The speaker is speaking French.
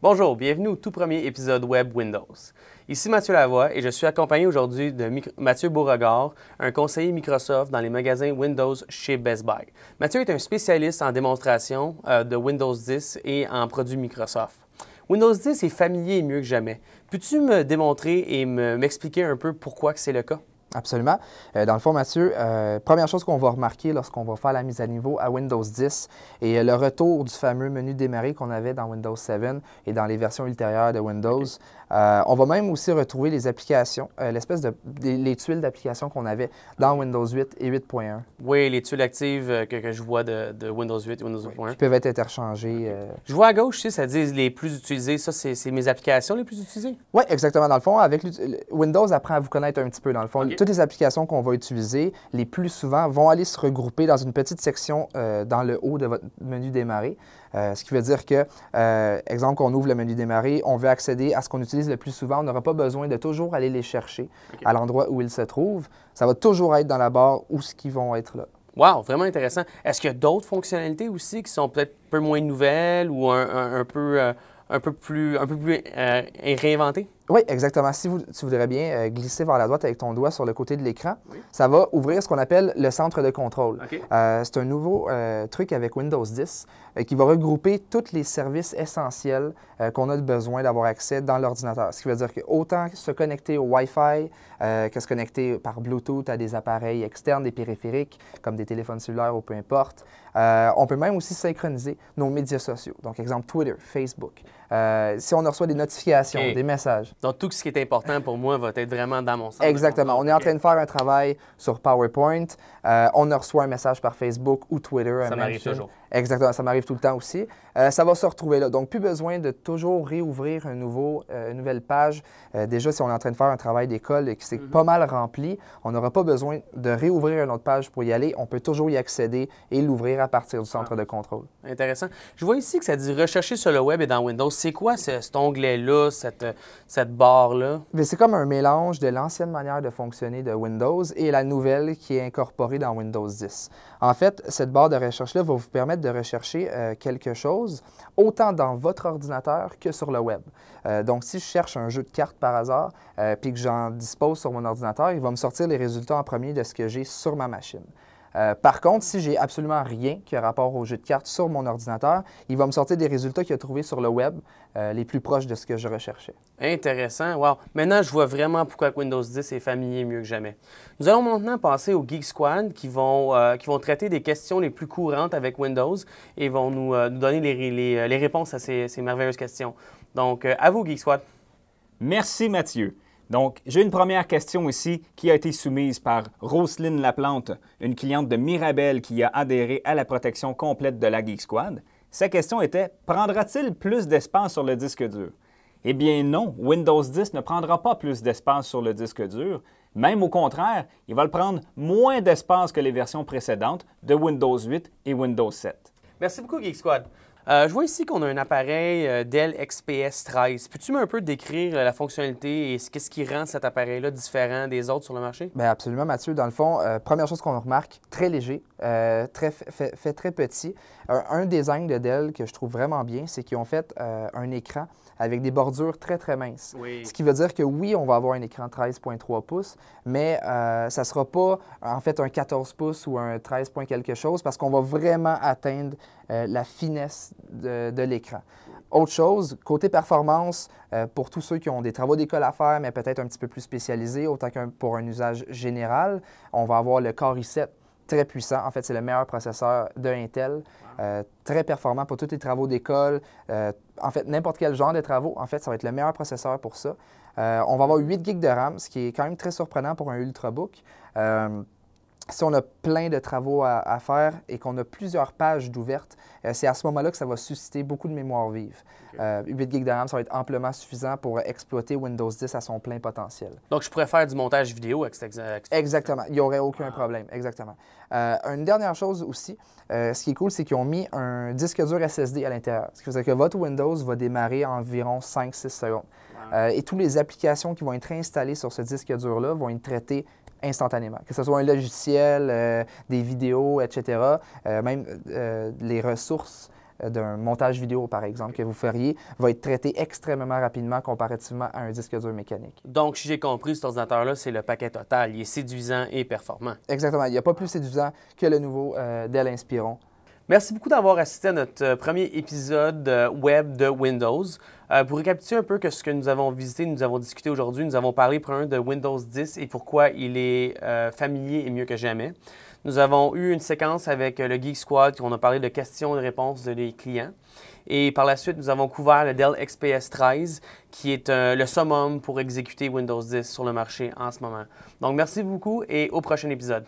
Bonjour, bienvenue au tout premier épisode web Windows. Ici Mathieu Lavoie et je suis accompagné aujourd'hui de Mathieu Beauregard, un conseiller Microsoft dans les magasins Windows chez Best Buy. Mathieu est un spécialiste en démonstration de Windows 10 et en produits Microsoft. Windows 10 est familier et mieux que jamais. Peux-tu me démontrer et m'expliquer un peu pourquoi c'est le cas? Absolument. Dans le fond, Mathieu, première chose qu'on va remarquer lorsqu'on va faire la mise à niveau à Windows 10 et le retour du fameux menu démarrer qu'on avait dans Windows 7 et dans les versions ultérieures de Windows. Okay. On va même aussi retrouver les applications, l'espèce de les tuiles d'applications qu'on avait dans Windows 8 et 8.1. Oui, les tuiles actives que je vois de Windows 8 et Windows 8.1. Qui peuvent être interchangées. Je vois à gauche, ça dit les plus utilisés. Ça, c'est mes applications les plus utilisées? Oui, exactement. Dans le fond, avec Windows apprend à vous connaître un petit peu. Dans le fond, toutes les applications qu'on va utiliser, les plus souvent, vont aller se regrouper dans une petite section dans le haut de votre menu démarrer. Ce qui veut dire que, exemple, qu'on ouvre le menu démarrer, on veut accéder à ce qu'on utilise le plus souvent. On n'aura pas besoin de toujours aller les chercher à l'endroit où ils se trouvent. Ça va toujours être dans la barre où ce qu'ils vont être là. Wow, vraiment intéressant. Est-ce qu'il y a d'autres fonctionnalités aussi qui sont peut-être un peu moins nouvelles ou un peu plus réinventées? Oui, exactement. Si tu voudrais bien glisser vers la droite avec ton doigt sur le côté de l'écran, ça va ouvrir ce qu'on appelle le centre de contrôle. C'est un nouveau truc avec Windows 10 qui va regrouper tous les services essentiels qu'on a besoin d'avoir accès dans l'ordinateur. Ce qui veut dire que autant se connecter au Wi-Fi que se connecter par Bluetooth à des appareils externes, des périphériques, comme des téléphones cellulaires ou peu importe. On peut même aussi synchroniser nos médias sociaux. Donc, exemple, Twitter, Facebook. Si on reçoit des notifications, des messages. Donc, tout ce qui est important pour moi va être vraiment dans mon centre. Exactement. On est en train de faire un travail sur PowerPoint. On reçoit un message par Facebook ou Twitter. Ça m'arrive toujours. Exactement. Ça m'arrive tout le temps aussi. Ça va se retrouver là. Donc, plus besoin de toujours réouvrir une nouvelle page. Déjà, si on est en train de faire un travail d'école et que c'est pas mal rempli, on n'aura pas besoin de réouvrir une autre page pour y aller. On peut toujours y accéder et l'ouvrir à partir du centre de contrôle. Intéressant. Je vois ici que ça dit « Rechercher sur le web et dans Windows ». C'est quoi cet onglet-là, cette barre-là? C'est comme un mélange de l'ancienne manière de fonctionner de Windows et la nouvelle qui est incorporée dans Windows 10. En fait, cette barre de recherche-là va vous permettre de rechercher quelque chose autant dans votre ordinateur que sur le web. Donc, si je cherche un jeu de cartes par hasard puis que j'en dispose sur mon ordinateur, il va me sortir les résultats en premier de ce que j'ai sur ma machine. Par contre, si j'ai absolument rien qui a rapport au jeu de cartes sur mon ordinateur, il va me sortir des résultats qu'il a trouvés sur le web, les plus proches de ce que je recherchais. Intéressant. Wow. Maintenant, je vois vraiment pourquoi Windows 10 est familier mieux que jamais. Nous allons maintenant passer au Geek Squad qui vont traiter des questions les plus courantes avec Windows et vont nous donner les réponses à ces merveilleuses questions. Donc, à vous, Geek Squad. Merci, Mathieu. Donc, j'ai une première question ici qui a été soumise par Roselyne Laplante, une cliente de Mirabel qui a adhéré à la protection complète de la Geek Squad. Sa question était « Prendra-t-il plus d'espace sur le disque dur? » Eh bien non, Windows 10 ne prendra pas plus d'espace sur le disque dur. Même au contraire, il va le prendre moins d'espace que les versions précédentes de Windows 8 et Windows 7. Merci beaucoup, Geek Squad. Je vois ici qu'on a un appareil Dell XPS 13. Peux-tu un peu décrire la fonctionnalité et qu'est-ce qui rend cet appareil-là différent des autres sur le marché? Bien, absolument, Mathieu. Dans le fond, première chose qu'on remarque, très léger, fait très petit. Un design de Dell que je trouve vraiment bien, c'est qu'ils ont fait un écran avec des bordures très, très minces. Oui. Ce qui veut dire que oui, on va avoir un écran 13,3 pouces, mais ça ne sera pas en fait un 14 pouces ou un 13 point quelque chose parce qu'on va vraiment atteindre la finesse de l'écran. Autre chose, côté performance, pour tous ceux qui ont des travaux d'école à faire, mais peut-être un petit peu plus spécialisés, autant que pour un usage général, on va avoir le Core i7, très puissant. En fait, c'est le meilleur processeur de Intel, très performant pour tous les travaux d'école. En fait, n'importe quel genre de travaux, en fait, ça va être le meilleur processeur pour ça. On va avoir 8 GB de RAM, ce qui est quand même très surprenant pour un Ultrabook. Si on a plein de travaux à faire et qu'on a plusieurs pages d'ouvertes, c'est à ce moment-là que ça va susciter beaucoup de mémoire vive. 8 GB de RAM, ça va être amplement suffisant pour exploiter Windows 10 à son plein potentiel. Donc, je pourrais faire du montage vidéo avec cet Exactement. Il n'y aurait aucun problème. Exactement. Une dernière chose aussi, ce qui est cool, c'est qu'ils ont mis un disque dur SSD à l'intérieur. Ce qui veut dire que votre Windows va démarrer en environ 5-6 secondes. Et toutes les applications qui vont être installées sur ce disque dur-là vont être traitées instantanément. Que ce soit un logiciel, des vidéos, etc., même les ressources d'un montage vidéo, par exemple, que vous feriez, va être traité extrêmement rapidement comparativement à un disque dur mécanique. Donc, si j'ai compris, cet ordinateur-là, c'est le paquet total. Il est séduisant et performant. Exactement. Il n'y a pas plus séduisant que le nouveau Dell Inspiron. Merci beaucoup d'avoir assisté à notre premier épisode web de Windows. Pour récapituler un peu ce que nous avons visité, nous avons discuté aujourd'hui, nous avons parlé premièrement de Windows 10 et pourquoi il est familier et mieux que jamais. Nous avons eu une séquence avec le Geek Squad où on a parlé de questions et réponses des clients. Et par la suite, nous avons couvert le Dell XPS 13 qui est le summum pour exécuter Windows 10 sur le marché en ce moment. Donc, merci beaucoup et au prochain épisode.